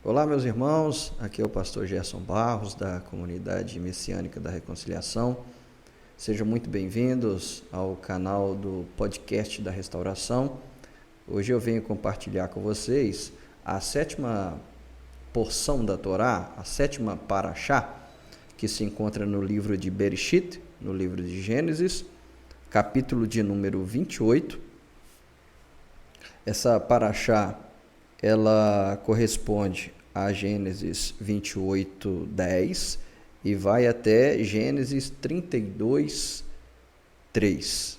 Olá, meus irmãos, aqui é o pastor Gerson Barros, da Comunidade Messiânica da Reconciliação. Sejam muito bem-vindos ao canal do podcast da Restauração. Hoje eu venho compartilhar com vocês a sétima porção da Torá, a sétima parashá, que se encontra no livro de Bereshit, no livro de Gênesis, capítulo de número 28. Essa parashá, ela corresponde a Gênesis 28, 10 e vai até Gênesis 32, 3.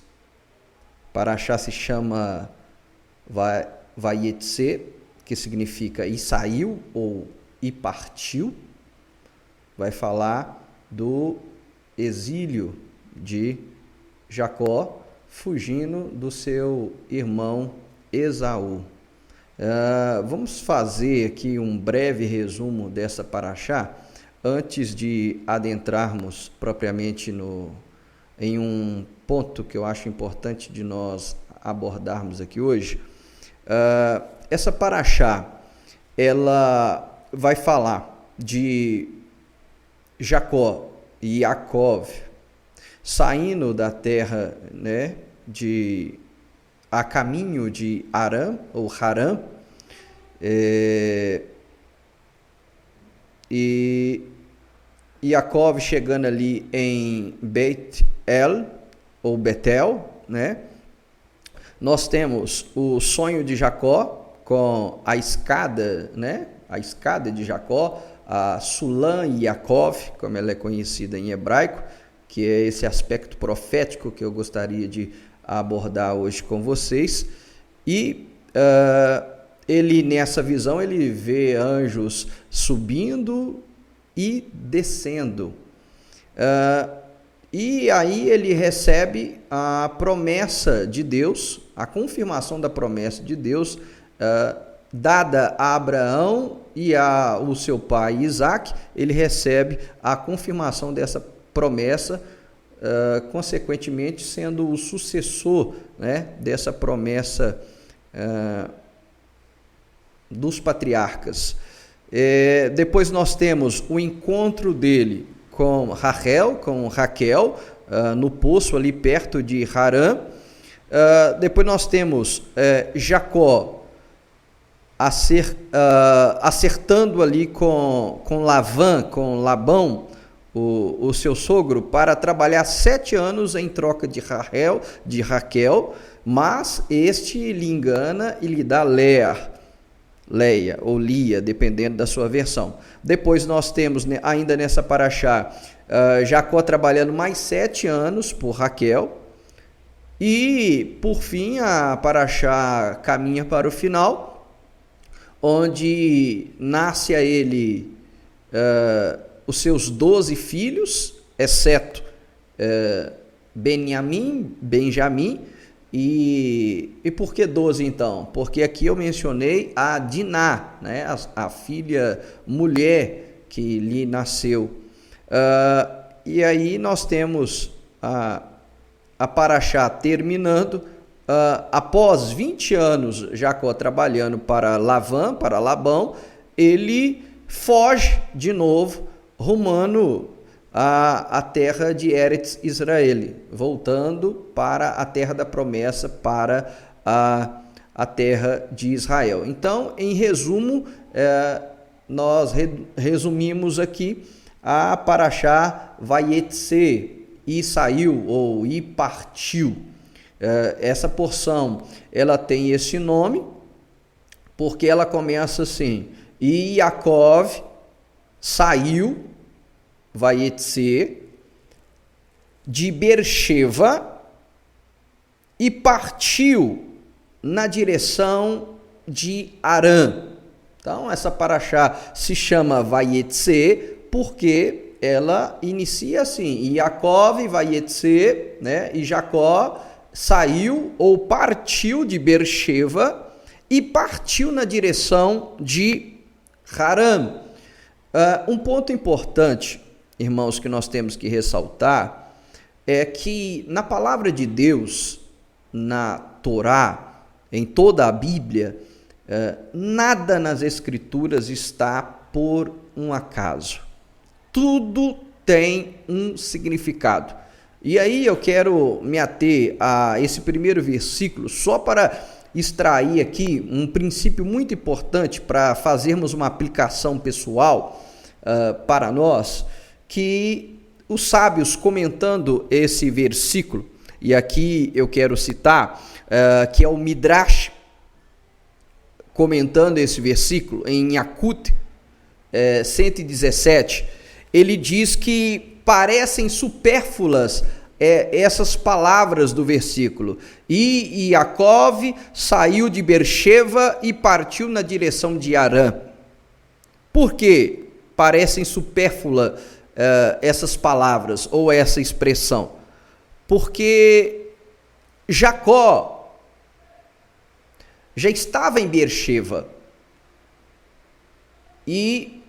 Parashá se chama Vayetse, que significa e saiu ou e partiu. Vai falar do exílio de Jacó fugindo do seu irmão Esaú. Vamos fazer aqui um breve resumo dessa parashá antes de adentrarmos propriamente em um ponto que eu acho importante de nós abordarmos aqui hoje. Essa parashá, ela vai falar de Jacó e Yaakov saindo da terra, a caminho de Harã, ou Harã, e Yaakov chegando ali em Bet-El, ou Betel, Nós temos o sonho de Jacó com a escada, a escada de Jacó, a Sulam Yaakov, como ela é conhecida em hebraico, que é esse aspecto profético que eu gostaria de abordar hoje com vocês. E ele, nessa visão, ele vê anjos subindo e descendo. E aí ele recebe a promessa de Deus, a confirmação da promessa de Deus, dada a Abraão e ao seu pai Isaac. Ele recebe a confirmação dessa promessa, consequentemente sendo o sucessor, dessa promessa dos patriarcas. Depois nós temos o encontro dele com Raquel, no poço ali perto de Harã. Depois nós temos Jacó acertando ali com Labão, o seu sogro, para trabalhar 7 anos em troca de Raquel, mas este lhe engana e lhe dá Leia ou Lia, dependendo da sua versão. Depois nós temos, ainda nessa parashá, Jacó trabalhando mais 7 anos por Raquel, e por fim a parashá caminha para o final, onde nasce a ele os seus 12 filhos, exceto Benjamim. E por que 12 então? Porque aqui eu mencionei a Diná, a filha mulher que lhe nasceu. E aí nós temos a parashá terminando, após 20 anos Jacó trabalhando para Labão, ele foge de novo, rumando a terra de Eretz Israel, voltando para a terra da promessa, para a terra de Israel. Então, em resumo, nós resumimos aqui a parashá Vayetse, e saiu ou e partiu. Essa porção, ela tem esse nome porque ela começa assim: e Yaakov saiu, Vayetse, de Beersheba e partiu na direção de Harã. Então, essa parashá se chama Vayetse porque ela inicia assim: e Yaakov, Vayetse, e Jacó saiu ou partiu de Beersheba e partiu na direção de Harã. Um ponto importante, irmãos, que nós temos que ressaltar é que na palavra de Deus, na Torá, em toda a Bíblia, Nada nas Escrituras está por um acaso. Tudo tem um significado. E aí eu quero me ater a esse primeiro versículo só para extrair aqui um princípio muito importante para fazermos uma aplicação pessoal para nós, que os sábios comentando esse versículo, e aqui eu quero citar, que é o Midrash, comentando esse versículo, em Yakut 117, ele diz que parecem supérfluas essas palavras do versículo. E Yaakov saiu de Beersheba e partiu na direção de Harã. Por que parecem supérfluas essas palavras ou essa expressão? Porque Jacó já estava em Beersheba e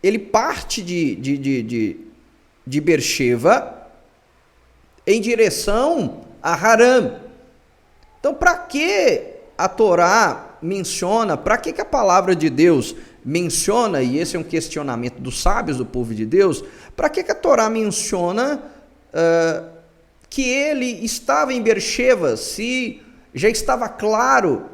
ele parte de Beersheba em direção a Harã. Então, para que a Torá menciona, para que a palavra de Deus menciona, e esse é um questionamento dos sábios do povo de Deus, para que a Torá menciona que ele estava em Beersheba, se já estava claro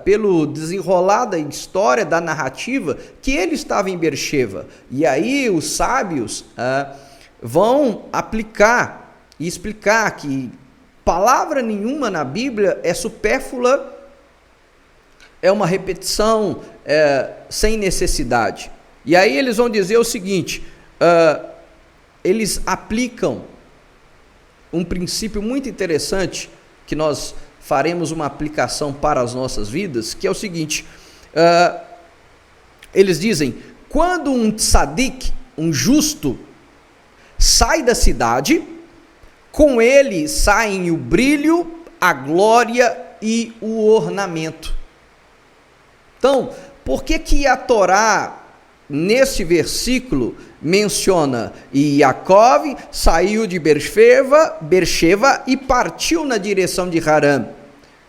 pelo desenrolar da história, da narrativa, que ele estava em Beersheba? E aí os sábios vão aplicar e explicar que palavra nenhuma na Bíblia é supérflua, é uma repetição sem necessidade. E aí eles vão dizer o seguinte, eles aplicam um princípio muito interessante, que nós faremos uma aplicação para as nossas vidas, que é o seguinte, eles dizem, quando um tzadik, um justo, sai da cidade, com ele saem o brilho, a glória e o ornamento. Então, por que a Torá, nesse versículo, menciona, e Yaakov saiu de Beersheba e partiu na direção de Harã?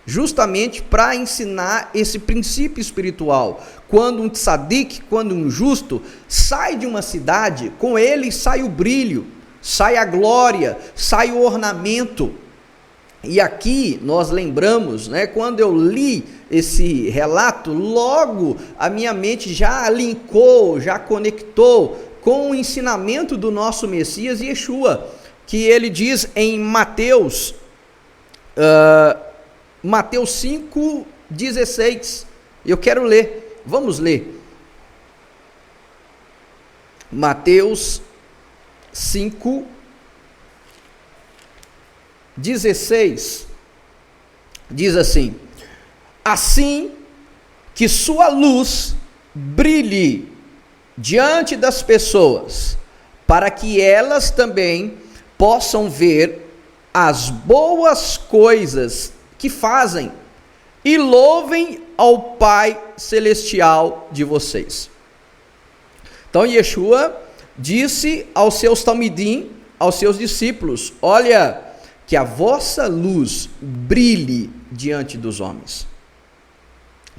Justamente para ensinar esse princípio espiritual. Quando um tzadik, quando um justo sai de uma cidade, com ele sai o brilho, sai a glória, sai o ornamento. E aqui nós lembramos, quando eu li esse relato, logo a minha mente já linkou, já conectou com o ensinamento do nosso Messias Yeshua, que ele diz em Mateus 5,16. Eu quero ler, vamos ler. Mateus 5,16 diz assim: assim que sua luz brilhe diante das pessoas, para que elas também possam ver as boas coisas que fazem e louvem ao Pai Celestial de vocês. Então Yeshua disse aos seus talmidim, aos seus discípulos: olha, que a vossa luz brilhe diante dos homens,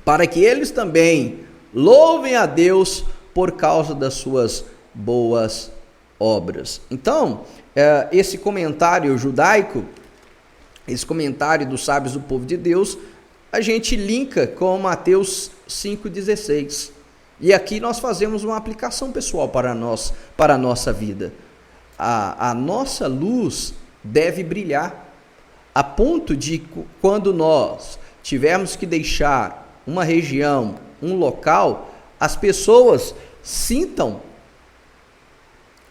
para que eles também louvem a Deus por causa das suas boas obras. Então, esse comentário judaico, esse comentário dos sábios do povo de Deus, a gente linka com Mateus 5,16. E aqui nós fazemos uma aplicação pessoal para a nossa vida. A nossa luz deve brilhar, a ponto de, quando nós tivermos que deixar uma região, um local, as pessoas sintam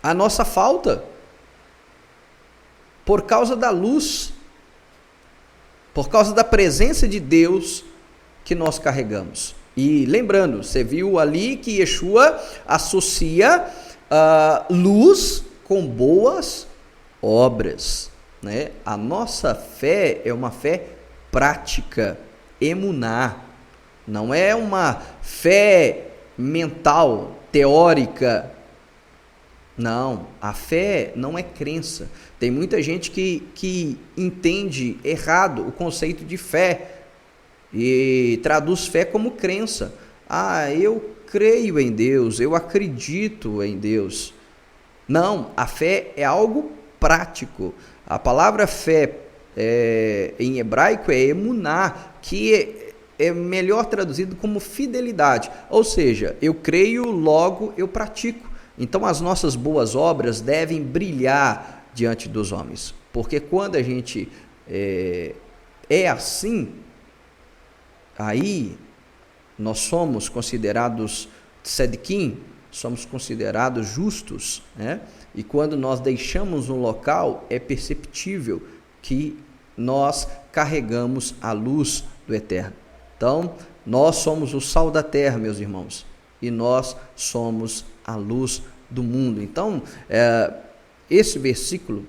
a nossa falta por causa da luz, por causa da presença de Deus que nós carregamos. E lembrando, você viu ali que Yeshua associa luz com boas obras, A nossa fé é uma fé prática, emuná, não é uma fé mental, teórica. Não, a fé não é crença. Tem muita gente que entende errado o conceito de fé. e traduz fé como crença. Ah, eu creio em Deus, eu acredito em Deus. Não, a fé é algo prático. A palavra fé em hebraico é emuná, que é melhor traduzido como fidelidade. Ou seja, eu creio, logo eu pratico. Então as nossas boas obras devem brilhar diante dos homens. Porque quando a gente é assim, aí nós somos considerados tzedikim, somos considerados justos, né? E quando nós deixamos um local, é perceptível que nós carregamos a luz do Eterno. Então, nós somos o sal da terra, meus irmãos, e nós somos a luz do mundo. Então, esse versículo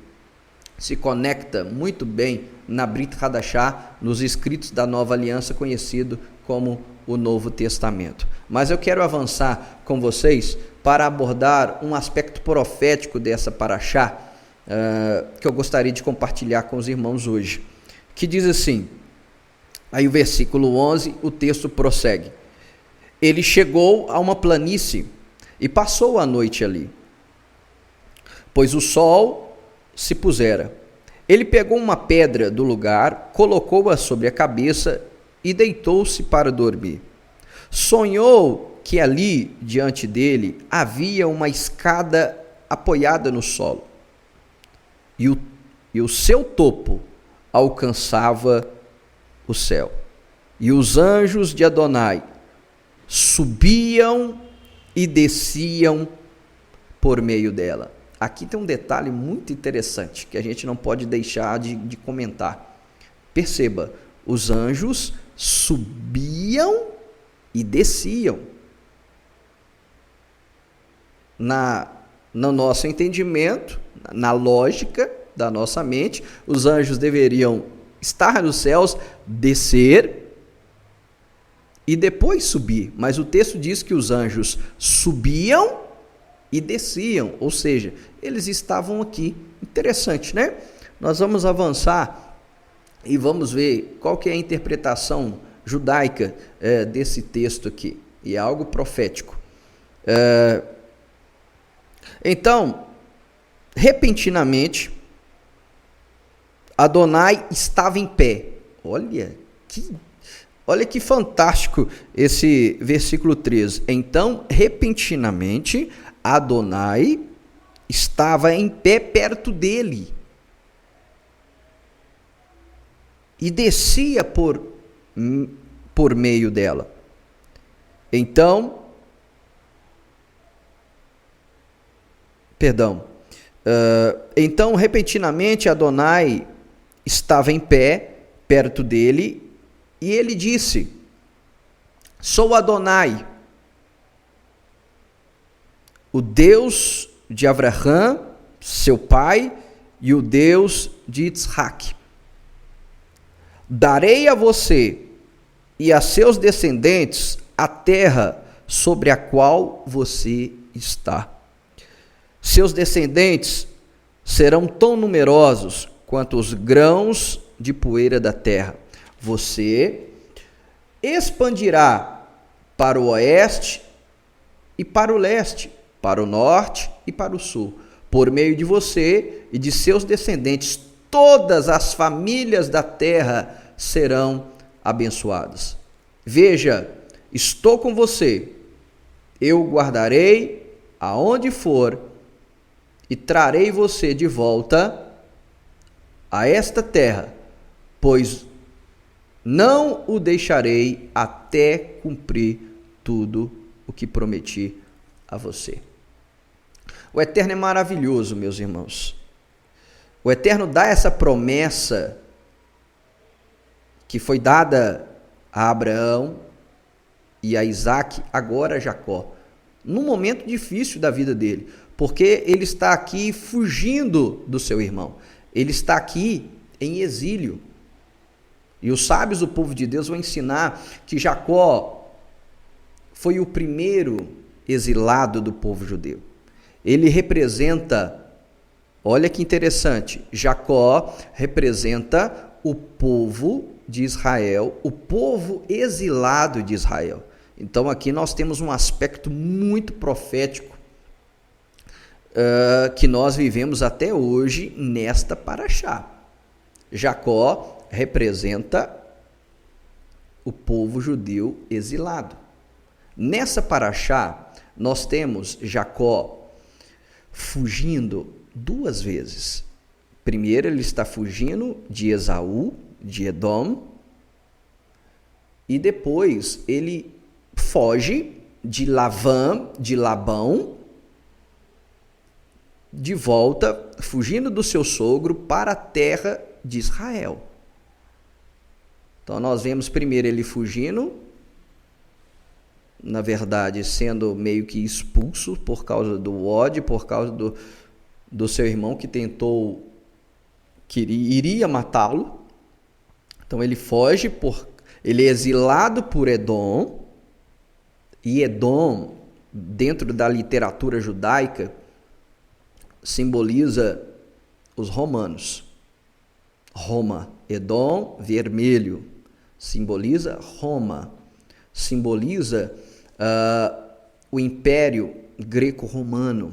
se conecta muito bem na Brit Hadashah, nos escritos da Nova Aliança, conhecido como o Novo Testamento. Mas eu quero avançar com vocês para abordar um aspecto profético dessa paraxá, que eu gostaria de compartilhar com os irmãos hoje, que diz assim, aí o versículo 11, o texto prossegue: ele chegou a uma planície e passou a noite ali, pois o sol se pusera. Ele pegou uma pedra do lugar, colocou-a sobre a cabeça e deitou-se para dormir. Sonhou que ali, diante dele, havia uma escada apoiada no solo, e o seu topo alcançava o céu. E os anjos de Adonai subiam e desciam por meio dela. Aqui tem um detalhe muito interessante que a gente não pode deixar de comentar. Perceba, os anjos subiam e desciam. No nosso entendimento, na lógica da nossa mente, os anjos deveriam estar nos céus, descer e depois subir. Mas o texto diz que os anjos subiam e desciam, ou seja, eles estavam aqui. Interessante, né? Nós vamos avançar e vamos ver qual que é a interpretação judaica desse texto aqui. E é algo profético. Então, repentinamente, Adonai estava em pé. Olha que fantástico esse versículo 13. Então, repentinamente, Adonai estava em pé perto dele e descia por meio dela. Então, repentinamente, Adonai estava em pé perto dele e ele disse: sou Adonai, o Deus de Abraão, seu pai, e o Deus de Isaac. Darei a você e a seus descendentes a terra sobre a qual você está. Seus descendentes serão tão numerosos quanto os grãos de poeira da terra. Você expandirá para o oeste e para o leste, para o norte e para o sul. Por meio de você e de seus descendentes, todas as famílias da terra serão abençoadas. Veja, estou com você. Eu guardarei aonde for e trarei você de volta a esta terra, pois não o deixarei até cumprir tudo o que prometi a você. O Eterno é maravilhoso, meus irmãos. O Eterno dá essa promessa que foi dada a Abraão e a Isaac, agora a Jacó, num momento difícil da vida dele, porque ele está aqui fugindo do seu irmão. Ele está aqui em exílio. E os sábios do povo de Deus vão ensinar que Jacó foi o primeiro exilado do povo judeu. Ele representa, olha que interessante, Jacó representa o povo de Israel, o povo exilado de Israel. Então aqui nós temos um aspecto muito profético que nós vivemos até hoje nesta paraxá. Jacó representa o povo judeu exilado. Nessa paraxá, nós temos Jacó fugindo 2 vezes. Primeiro, ele está fugindo de Esaú, de Edom, e depois ele foge de Labão, de volta, fugindo do seu sogro para a terra de Israel. Então nós vemos primeiro ele fugindo, na verdade sendo meio que expulso por causa do ódio, por causa do seu irmão que iria matá-lo. Então ele foge, ele é exilado por Edom, e Edom, dentro da literatura judaica, simboliza os romanos. Roma, Edom, vermelho, simboliza Roma, simboliza o Império Greco-Romano,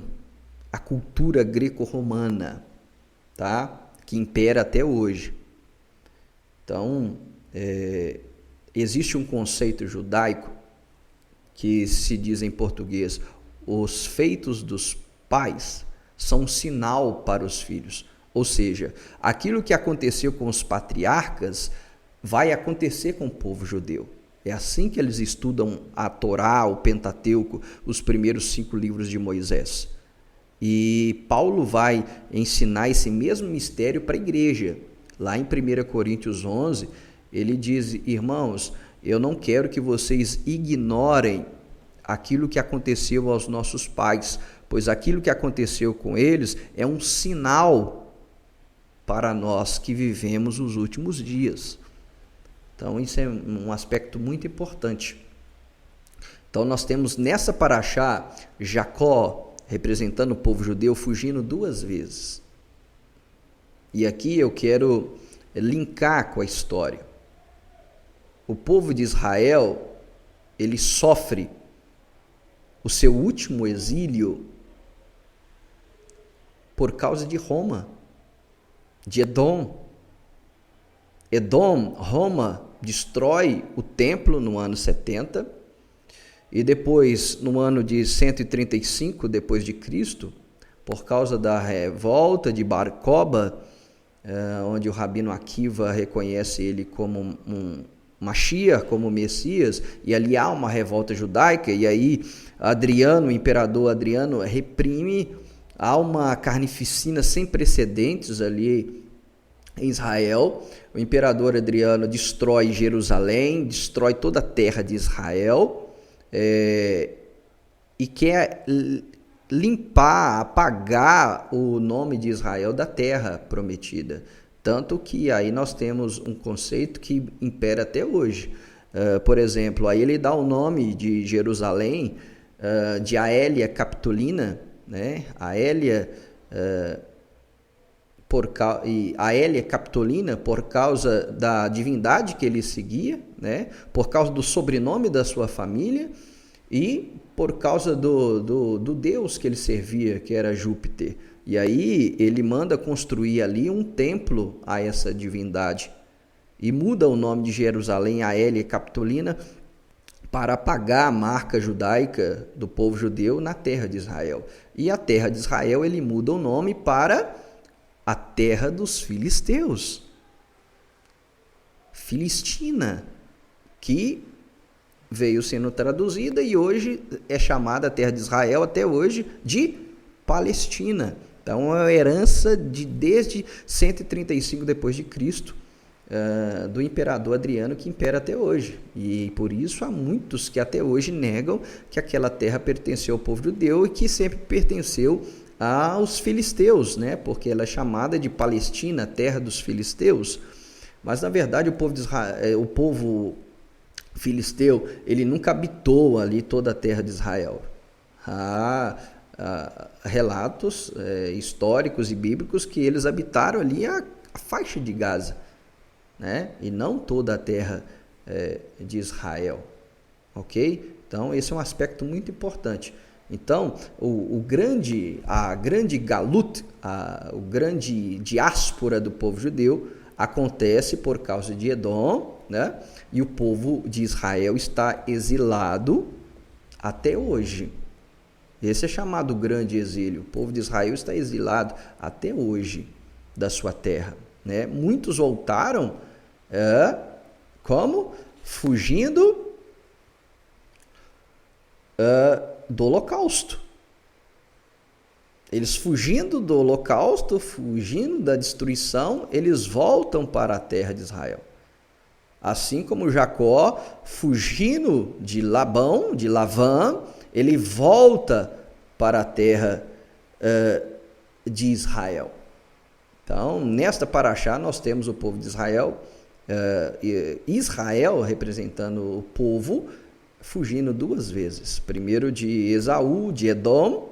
a cultura greco-romana, tá? Que impera até hoje. Então, existe um conceito judaico que se diz em português: os feitos dos pais são um sinal para os filhos. Ou seja, aquilo que aconteceu com os patriarcas vai acontecer com o povo judeu. É assim que eles estudam a Torá, o Pentateuco, os primeiros 5 livros de Moisés. E Paulo vai ensinar esse mesmo mistério para a igreja. Lá em 1 Coríntios 11, ele diz: irmãos, eu não quero que vocês ignorem aquilo que aconteceu aos nossos pais, pois aquilo que aconteceu com eles é um sinal para nós que vivemos os últimos dias. Então isso é um aspecto muito importante. Então nós temos nessa paraxá Jacó representando o povo judeu fugindo 2 vezes. E aqui eu quero linkar com a história. O povo de Israel, ele sofre o seu último exílio por causa de Roma, de Edom. Roma destrói o templo no ano 70, e depois, no ano de 135 depois de Cristo, por causa da revolta de Bar Koba, onde o Rabino Akiva reconhece ele como um Mashiach, como Messias, e ali há uma revolta judaica, e aí o imperador Adriano reprime, há uma carnificina sem precedentes ali em Israel. O imperador Adriano destrói Jerusalém, destrói toda a terra de Israel, e quer limpar, apagar o nome de Israel da terra prometida. Tanto que aí nós temos um conceito que impera até hoje. Por exemplo, aí ele dá o nome de Jerusalém de Aélia Capitolina, né? Aélia Capitolina por causa da divindade que ele seguia, né? Por causa do sobrenome da sua família e por causa do deus que ele servia, que era Júpiter. E aí ele manda construir ali um templo a essa divindade e muda o nome de Jerusalém, Aélia Capitolina, para apagar a marca judaica do povo judeu na terra de Israel. E a terra de Israel ele muda o nome para a terra dos filisteus, Filistina, que veio sendo traduzida e hoje é chamada a terra de Israel até hoje de Palestina. Então é uma herança desde 135 depois de Cristo, do imperador Adriano, que impera até hoje. E por isso há muitos que até hoje negam que aquela terra pertenceu ao povo judeu e que sempre pertenceu aos filisteus, né? Porque ela é chamada de Palestina, terra dos filisteus. Mas na verdade o povo filisteu, ele nunca habitou ali toda a terra de Israel. Há relatos históricos e bíblicos que eles habitaram ali a faixa de Gaza, né? E não toda a terra de Israel, ok? Então, esse é um aspecto muito importante. Então, a grande galut, o grande diáspora do povo judeu acontece por causa de Edom, né? E o povo de Israel está exilado até hoje. Esse é chamado grande exílio. O povo de Israel está exilado até hoje da sua terra, né? Muitos voltaram como? Fugindo do holocausto. Eles fugindo do holocausto, fugindo da destruição, eles voltam para a terra de Israel. Assim como Jacó, fugindo de Lavã, ele volta para a terra de Israel. Então, nesta paraxá, nós temos o povo de Israel, Israel representando o povo, fugindo duas vezes. Primeiro de Esaú, de Edom,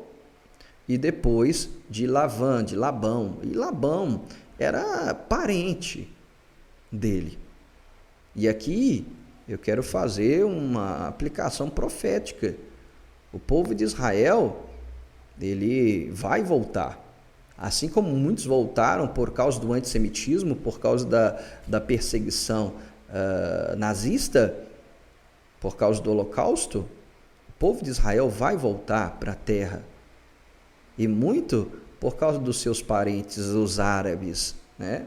e depois de Lavã, de Labão. E Labão era parente dele. E aqui eu quero fazer uma aplicação profética. O povo de Israel, ele vai voltar. Assim como muitos voltaram por causa do antissemitismo, por causa da perseguição nazista, por causa do holocausto, o povo de Israel vai voltar para a terra. E muito por causa dos seus parentes, os árabes, né?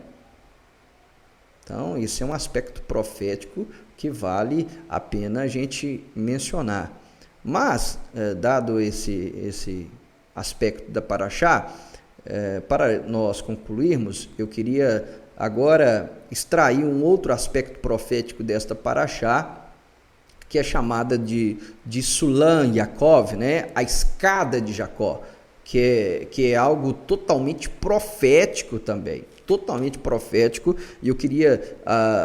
Então, isso é um aspecto profético que vale a pena a gente mencionar. Mas, dado esse aspecto da paraxá, para nós concluirmos, eu queria agora extrair um outro aspecto profético desta paraxá, que é chamada de Sulam Yaakov, né? A escada de Jacó, que é algo totalmente profético também, totalmente profético, e eu queria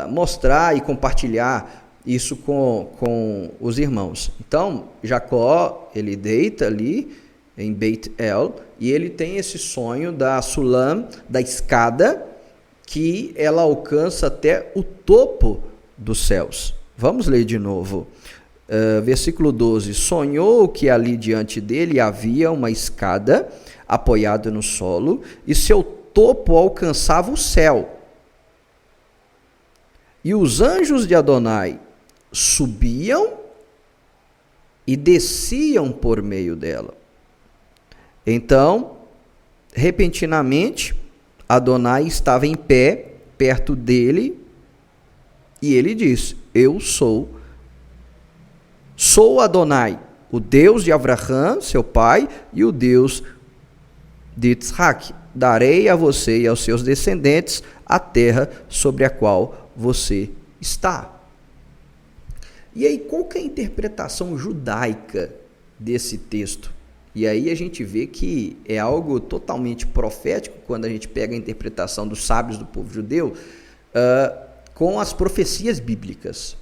mostrar e compartilhar isso com os irmãos. Então, Jacó, ele deita ali em Beit El, e ele tem esse sonho da Sulam, da escada, que ela alcança até o topo dos céus. Vamos ler de novo. Versículo 12. Sonhou que ali diante dele havia uma escada apoiada no solo, e seu topo alcançava o céu. E os anjos de Adonai subiam e desciam por meio dela. Então, repentinamente, Adonai estava em pé perto dele, e ele disse: Eu sou Adonai, o Deus de Abraão, seu pai, e o Deus de Isaac. Darei a você e aos seus descendentes a terra sobre a qual você está. E aí, qual que é a interpretação judaica desse texto? E aí a gente vê que é algo totalmente profético quando a gente pega a interpretação dos sábios do povo judeu com as profecias bíblicas.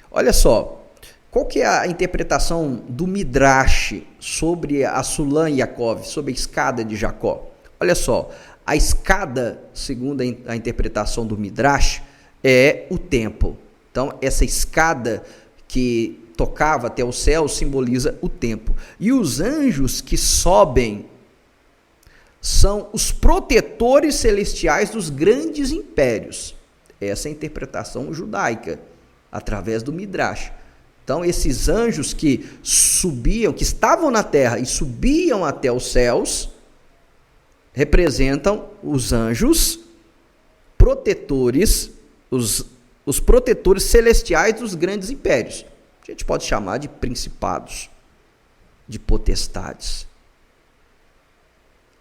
Olha só, qual que é a interpretação do Midrash sobre a Sulam Yaakov, sobre a escada de Jacó? Olha só, a escada, segundo a interpretação do Midrash, é o templo. Então, essa escada que tocava até o céu simboliza o templo. E os anjos que sobem são os protetores celestiais dos grandes impérios. Essa é a interpretação judaica, através do Midrash. Então, esses anjos que subiam, que estavam na terra e subiam até os céus, representam os anjos protetores, os protetores celestiais dos grandes impérios. A gente pode chamar de principados, de potestades.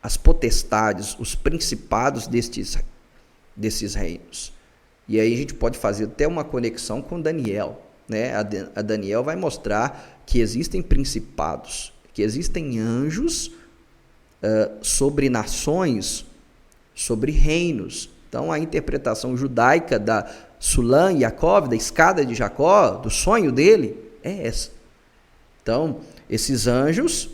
As potestades, os principados desses reinos. E aí a gente pode fazer até uma conexão com Daniel, né? A Daniel vai mostrar que existem principados, que existem anjos sobre nações, sobre reinos. Então, a interpretação judaica da Sulam Yaakov, da escada de Jacó, do sonho dele, é essa. Então, esses anjos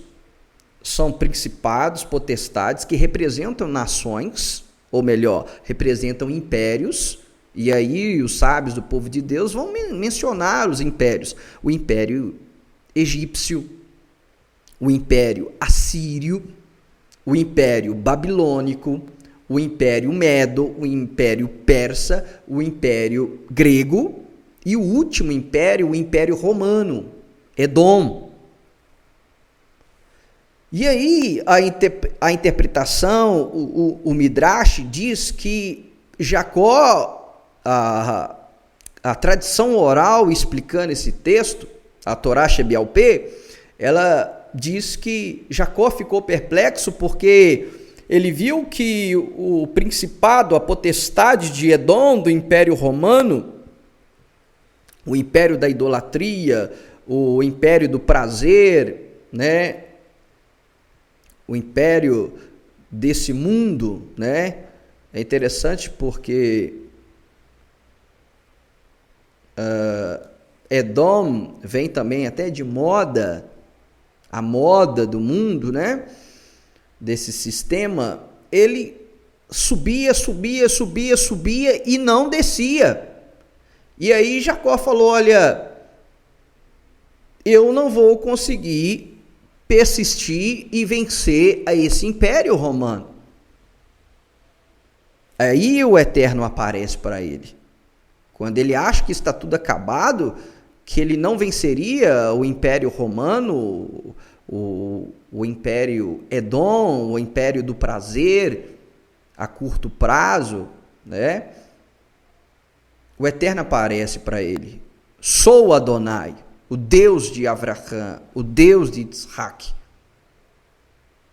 são principados, potestades, que representam nações, ou melhor, representam impérios, E aí os sábios do povo de Deus vão mencionar os impérios. O império egípcio, o império assírio, o império babilônico, o império medo, o império persa, o império grego e o último império, o império romano, Edom. E aí a interpretação, o Midrash diz que Jacó, a tradição oral explicando esse texto, a Torá Shebialpé, ela diz que Jacó ficou perplexo porque ele viu que o principado, a potestade de Edom, do Império Romano, o império da idolatria, o império do prazer, né? O império desse mundo, né? É interessante porque Edom vem também até de moda, a moda do mundo, né? Desse sistema, ele subia e não descia. E aí Jacó falou, olha, eu não vou conseguir persistir e vencer a esse império romano. Aí o Eterno aparece para ele. Quando ele acha que está tudo acabado, que ele não venceria o império romano, o império Edom, o império do prazer, a curto prazo, né? O Eterno aparece para ele. Sou Adonai, o Deus de Avraham, o Deus de Isaac.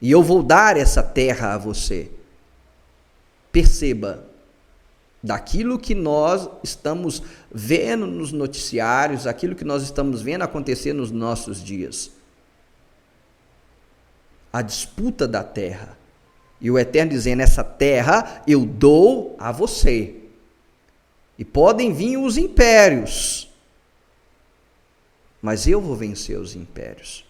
E eu vou dar essa terra a você. Perceba, daquilo que nós estamos vendo nos noticiários, aquilo que nós estamos vendo acontecer nos nossos dias. A disputa da terra. E o Eterno dizendo, essa terra eu dou a você. E podem vir os impérios, mas eu vou vencer os impérios.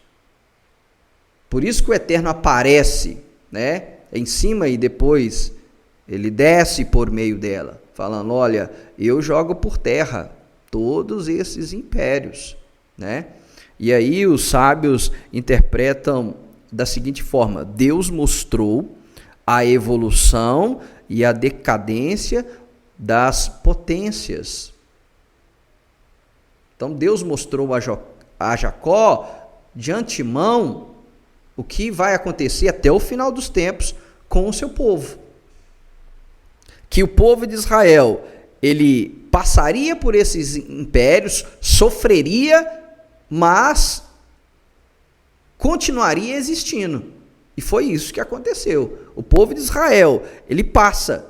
Por isso que o Eterno aparece, né, em cima e depois ele desce por meio dela, falando, olha, eu jogo por terra todos esses impérios, né? E aí os sábios interpretam da seguinte forma, Deus mostrou a evolução e a decadência das potências. Então Deus mostrou a Jacó de antemão o que vai acontecer até o final dos tempos com o seu povo. Que o povo de Israel, ele passaria por esses impérios, sofreria, mas continuaria existindo. E foi isso que aconteceu. O povo de Israel, ele passa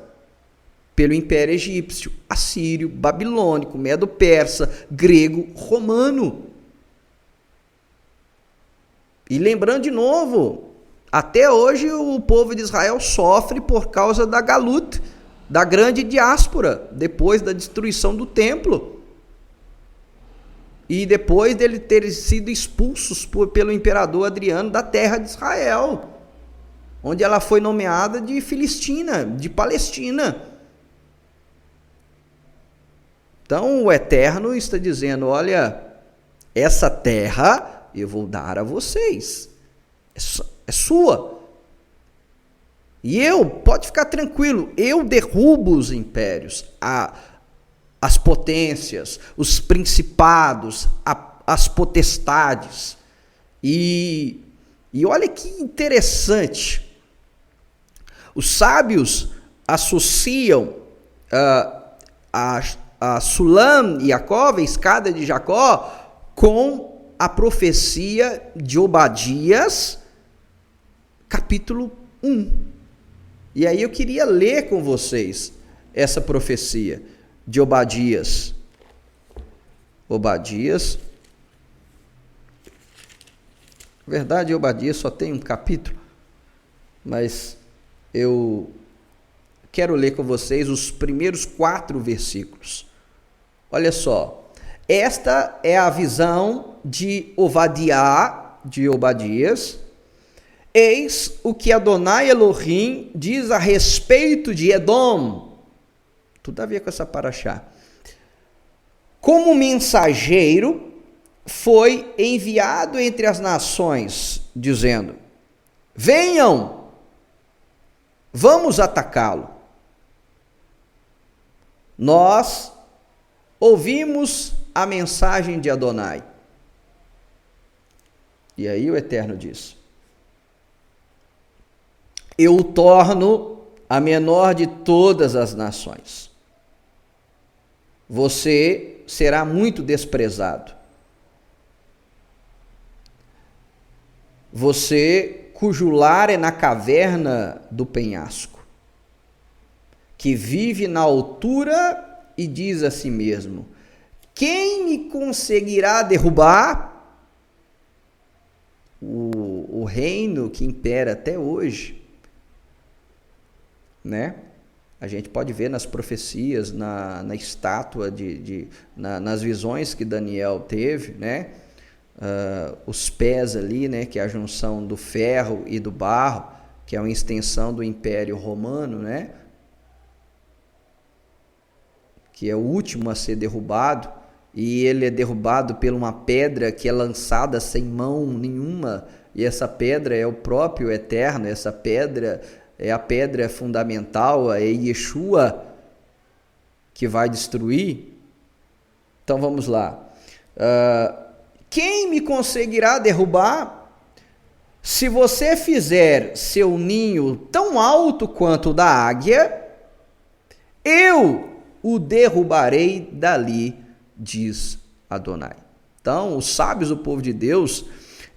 pelo Império Egípcio, Assírio, Babilônico, Medo-Persa, Grego, Romano. E lembrando de novo, até hoje o povo de Israel sofre por causa da Galut, da grande diáspora, depois da destruição do templo. E depois dele ter sido expulsos pelo imperador Adriano da terra de Israel, onde ela foi nomeada de Filistina, de Palestina. Então o Eterno está dizendo, olha, essa terra eu vou dar a vocês, é sua. E pode ficar tranquilo, eu derrubo os impérios, as potências, os principados, as potestades. E olha que interessante, os sábios associam a Sulam e Jacó, a escada de Jacó, com a profecia de Obadias, capítulo 1. E aí eu queria ler com vocês essa profecia de Obadias. Obadias. Na verdade, Obadias só tem um capítulo, mas eu quero ler com vocês os primeiros 4 versículos. Olha só, esta é a visão de Ovadiá, de Obadias. Eis o que Adonai Elohim diz a respeito de Edom. tudo a ver com essa paraxá. Como mensageiro, foi enviado entre as nações, dizendo: venham, vamos atacá-lo. Nós ouvimos a mensagem de Adonai. E aí o Eterno diz: eu o torno a menor de todas as nações. Você será muito desprezado. Você, cujo lar é na caverna do penhasco, que vive na altura e diz a si mesmo: quem me conseguirá derrubar? O reino que impera até hoje, né? A gente pode ver nas profecias, na estátua, nas visões que Daniel teve, né? Os pés ali, né? Que é a junção do ferro e do barro, que é uma extensão do Império Romano, né? Que é o último a ser derrubado, e ele é derrubado por uma pedra que é lançada sem mão nenhuma, e essa pedra é o próprio Eterno, essa pedra é a pedra fundamental, é Yeshua que vai destruir. Então vamos lá. Quem me conseguirá derrubar? Se você fizer seu ninho tão alto quanto o da águia, eu o derrubarei dali, diz Adonai. Então, os sábios do povo de Deus,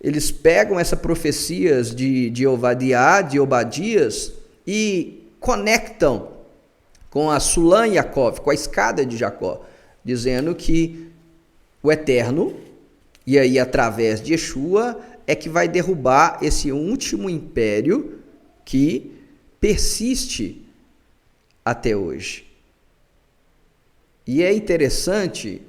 eles pegam essas profecias de Obadias e conectam com a Sulam Yaakov, com a escada de Jacó, dizendo que o Eterno, e aí através de Yeshua, é que vai derrubar esse último império que persiste até hoje. E é interessante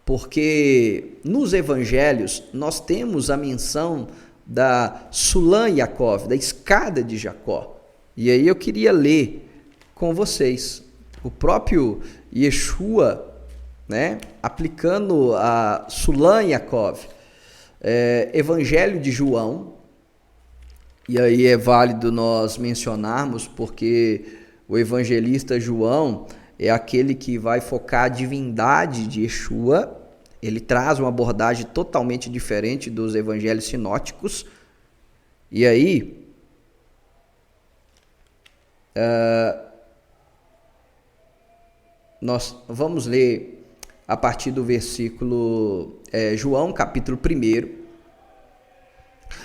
porque nos evangelhos nós temos a menção da Sulam Yaakov, da escada de Jacó. E aí eu queria ler com vocês o próprio Yeshua, né, aplicando a Sulam Yaakov. Evangelho de João, e aí é válido nós mencionarmos porque o evangelista João é aquele que vai focar a divindade de Yeshua. Ele traz uma abordagem totalmente diferente dos evangelhos sinóticos. E aí, nós vamos ler a partir do versículo, João, capítulo 1,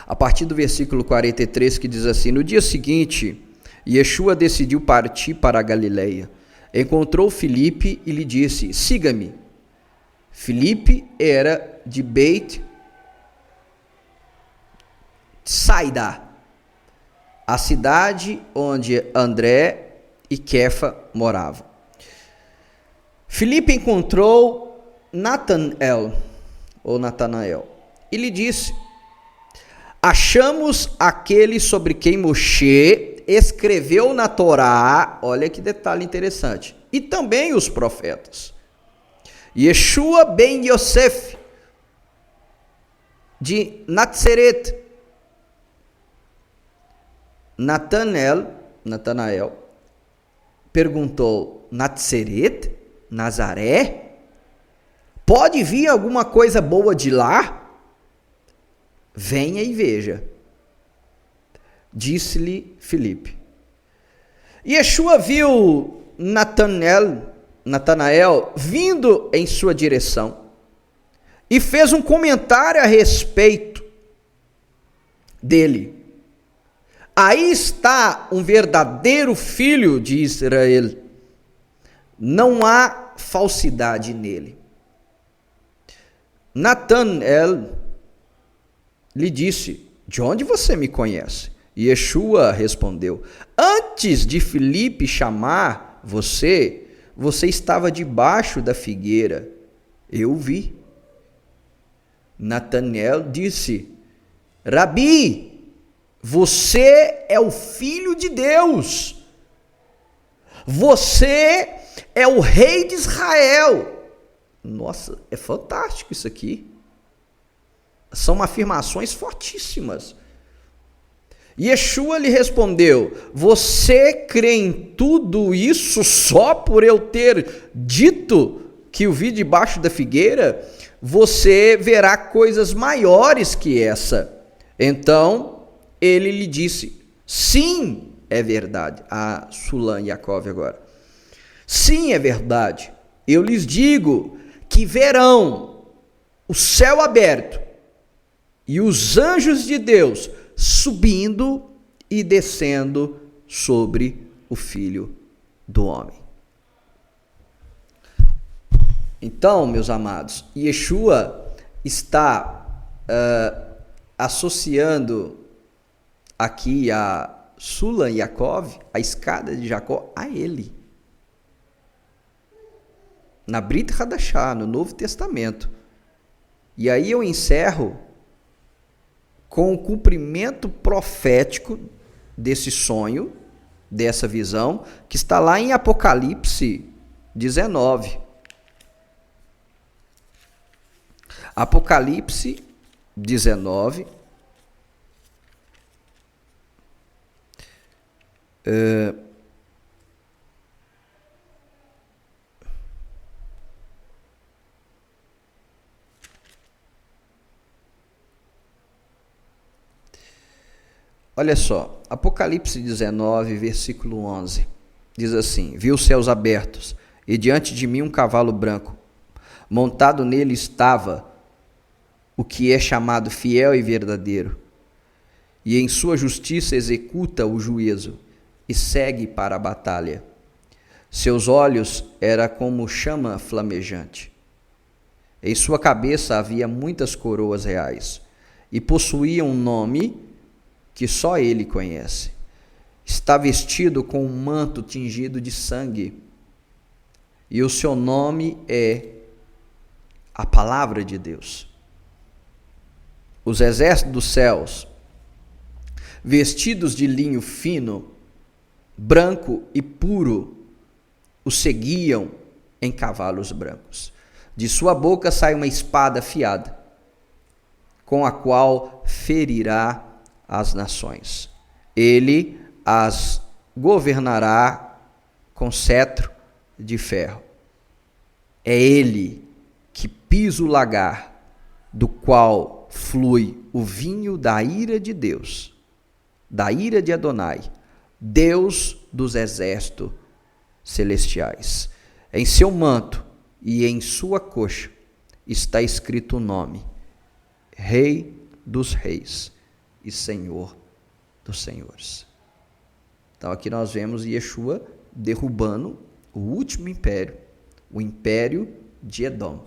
a partir do versículo 43, que diz assim: no dia seguinte, Yeshua decidiu partir para a Galileia. Encontrou Filipe e lhe disse: siga-me. Filipe era de Beit Saida, a cidade onde André e Kefa moravam. Filipe encontrou Natanael, e lhe disse: achamos aquele sobre quem Moshe escreveu na Torá, olha que detalhe interessante, e também os profetas, Yeshua ben Yosef, de Nazaret. Natanael perguntou: Nazaret? Nazaré? Pode vir alguma coisa boa de lá? Venha e veja. Disse-lhe Filipe. Yeshua viu Natanael vindo em sua direção e fez um comentário a respeito dele. Aí está um verdadeiro filho de Israel. Não há falsidade nele. Natanael lhe disse: de onde você me conhece? E Yeshua respondeu: antes de Filipe chamar você, você estava debaixo da figueira. Eu vi. Natanael disse: Rabi, você é o Filho de Deus. Você é o rei de Israel. Nossa, é fantástico isso aqui. São afirmações fortíssimas. Yeshua lhe respondeu: você crê em tudo isso só por eu ter dito que o vi debaixo da figueira? Você verá coisas maiores que essa. Então ele lhe disse: sim, é verdade. A Sulam e Yaakov agora. Sim, é verdade. Eu lhes digo que verão o céu aberto e os anjos de Deus subindo e descendo sobre o Filho do Homem. Então, meus amados, Yeshua está associando aqui a Sulam e Yaakov, a escada de Jacó, a ele. Na Brit Hadashah, no Novo Testamento. E aí eu encerro com o cumprimento profético desse sonho, dessa visão, que está lá em Apocalipse 19. Apocalipse 19. Olha só, Apocalipse 19, versículo 11, diz assim: vi os céus abertos, e diante de mim um cavalo branco. Montado nele estava o que é chamado fiel e verdadeiro, e em sua justiça executa o juízo, e segue para a batalha. Seus olhos eram como chama flamejante. Em sua cabeça havia muitas coroas reais, e possuía um nome que só ele conhece. Está vestido com um manto tingido de sangue, e o seu nome é a Palavra de Deus. Os exércitos dos céus, vestidos de linho fino, branco e puro, o seguiam em cavalos brancos. De sua boca sai uma espada afiada, com a qual ferirá as nações. Ele as governará com cetro de ferro. É ele que pisa o lagar, do qual flui o vinho da ira de Deus, da ira de Adonai, Deus dos exércitos celestiais. Em seu manto e em sua coxa está escrito o nome: Rei dos Reis e Senhor dos Senhores. Então aqui nós vemos Yeshua derrubando o último império, o império de Edom.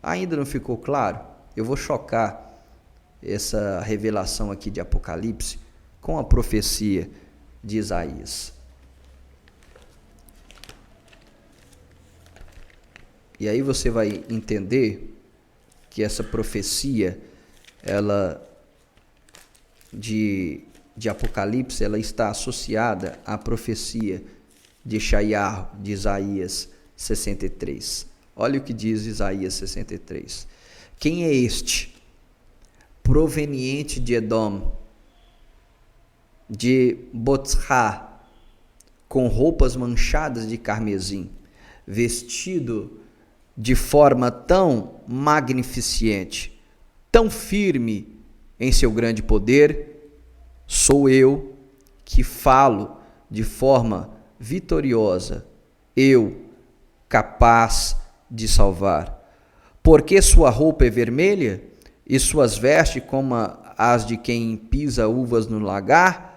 Ainda não ficou claro? Eu vou chocar essa revelação aqui de Apocalipse com a profecia de Isaías. E aí você vai entender que essa profecia, ela de Apocalipse, ela está associada à profecia de Yeshayahu, de Isaías 63. Olha o que diz Isaías 63. Quem é este, proveniente de Edom, de Botzra, com roupas manchadas de carmesim, vestido de forma tão magnificente, tão firme em seu grande poder? Sou eu que falo de forma vitoriosa, eu, capaz de salvar. Porque sua roupa é vermelha e suas vestes como as de quem pisa uvas no lagar?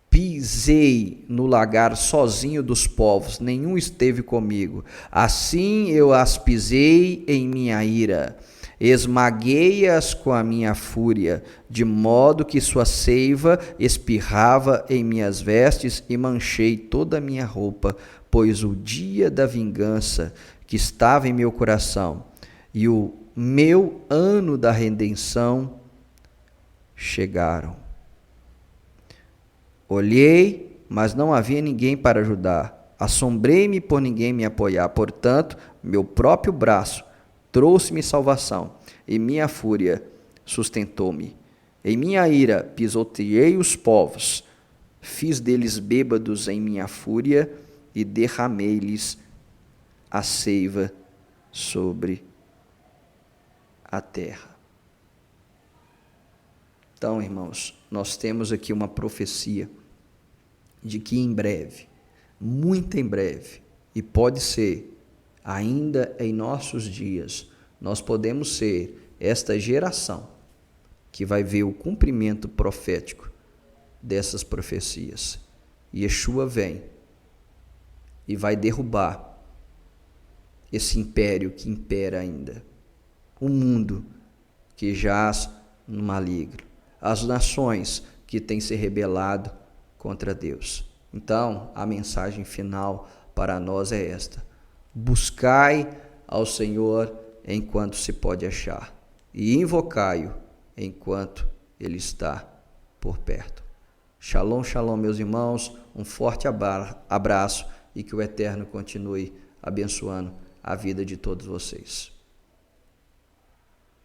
Pisei no lagar sozinho dos povos, nenhum esteve comigo. Assim eu as pisei em minha ira, esmaguei-as com a minha fúria, de modo que sua seiva espirrava em minhas vestes e manchei toda a minha roupa, pois o dia da vingança que estava em meu coração e o meu ano da redenção chegaram. Olhei, mas não havia ninguém para ajudar. Assombrei-me por ninguém me apoiar, portanto, meu próprio braço trouxe-me salvação, e minha fúria sustentou-me. Em minha ira pisoteei os povos, fiz deles bêbados em minha fúria e derramei-lhes a seiva sobre a terra. Então, irmãos, nós temos aqui uma profecia de que em breve, muito em breve, e pode ser ainda em nossos dias, nós podemos ser esta geração que vai ver o cumprimento profético dessas profecias. Yeshua vem e vai derrubar esse império que impera ainda, o mundo que jaz no maligno, as nações que têm se rebelado contra Deus. Então, a mensagem final para nós é esta: buscai ao Senhor enquanto se pode achar, e invocai-o enquanto ele está por perto. Shalom, shalom, meus irmãos, um forte abraço e que o Eterno continue abençoando a vida de todos vocês.